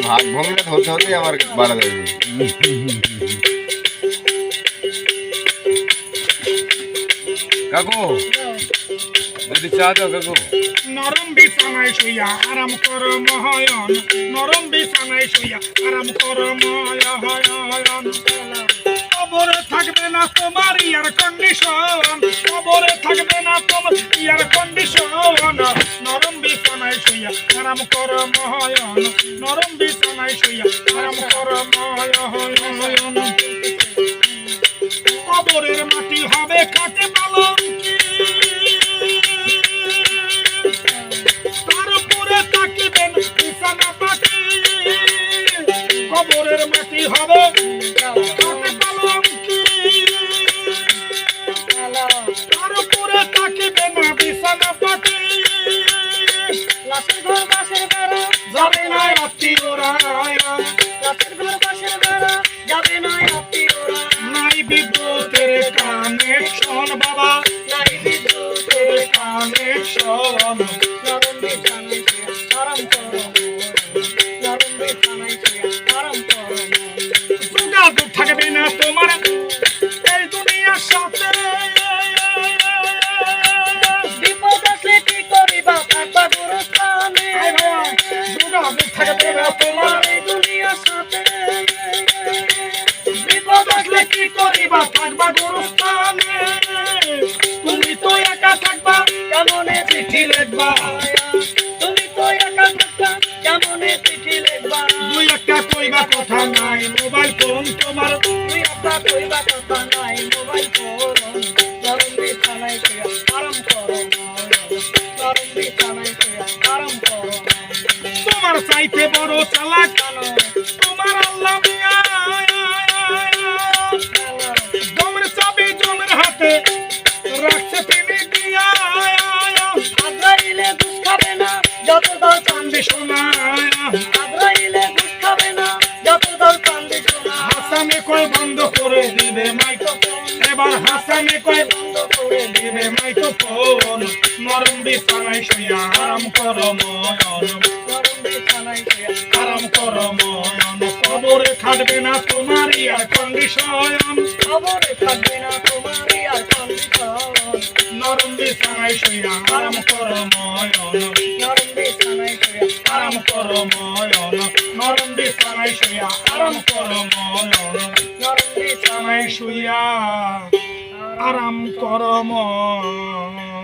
ভাগ ভঙ্গিটা ধরতে হতে আমার বাড়া যাবে। কাকু যদি চা দাও কাকু। নরম বিছানায় শুইয়া আরাম কর মহায়ন, নরম বিছানায় শুইয়া আরাম কর মহায়ন। কবরে থাকবে না তোমার ইয়ার কন্ডিশন, কবরে থাকবে না তোমার ইয়ার কন্ডিশন। নরম বিছানায় শুইয়া আরাম কর মহায়ন, নরম বিছানায় শুইয়া আরাম কর মহায়ন। কবরের মাটি হবে কাটে পালঙ্কি, তার উপরে তাকিবেন বিছানা পাখি। কবরের মাটি হবে কাটে পালঙ্কি, তার উপরে তাকিবেন বিছানা পাখি। লাশের ঘর বাসের বেড়া যাবে না আত্মীয়রা, লাশের ঘর বাসের বেড়া যাবে না আত্মীয়রা। নাই বিদ্যুতের কানেকশন বাবা, নাই বিদ্যুতের কানেকশন। নরম বিছানায় শুয়ে আরাম করো, নরম বিছানায় শুয়ে আরাম করো। যোগাযোগ থাকবে না তোমার এই দুনিয়ার সাথে, বিপদ আসলে কি করিবা থাকবা গুরুস্থানে। যোগাযোগ থাকবে না তোমার এই দুনিয়ার সাথে, বিপদ আসলে কি করিবা থাকবা গুরুস্থানে। তুমি তো একা থাকবা কেমনে চিঠি লিখবা, তুমি তো একা থাকবা কেমনে চিঠি লিখবা। দুই একটা কইবা কথা নাই মোবাইল ফোন তোমার, দুই একটা কইবা কথা নাই মোবাইল ফোন। নরম বিছানায় শুয়ে আরাম করো, নরম বিছানায় শুয়ে আরাম করো। তোমার চাইতে বড় চালাক তোমার আল্লাহ মিয়া, জমের চাবি জমের হাতে রাখছে তিনি দিয়া। আজরাইলে ঘুষ খাবে না যত দল চান্দি সোনা, আজরাইলে ঘুষ খাবে না যত দল চান্দি সোনা। হাসানে কয় বন্ধ করে দিবে মাইক্রোফোন, এবার হাসানে কয় বন্ধ করে দিবে মাইক্রোফোন। নরম বিছানায় শুইয়া আরাম করো ময়ন, নরম বিছানায় শুইয়া আরাম করো ময়ন। কবরে থাকবে না তোমার ইয়ার কন্ডিশন, কবরে থাকবে না তোমার ইয়ার কন্ডিশন। নরম বিছানায় শুইয়া আরাম করো ময়ন, নরম বিছানায় শুইয়া আরাম করো ময়ন। নরম বিছানায় শুইয়া আরাম করো ময়ন, নরম বিছানায় শুইয়া আরাম করো ময়ন।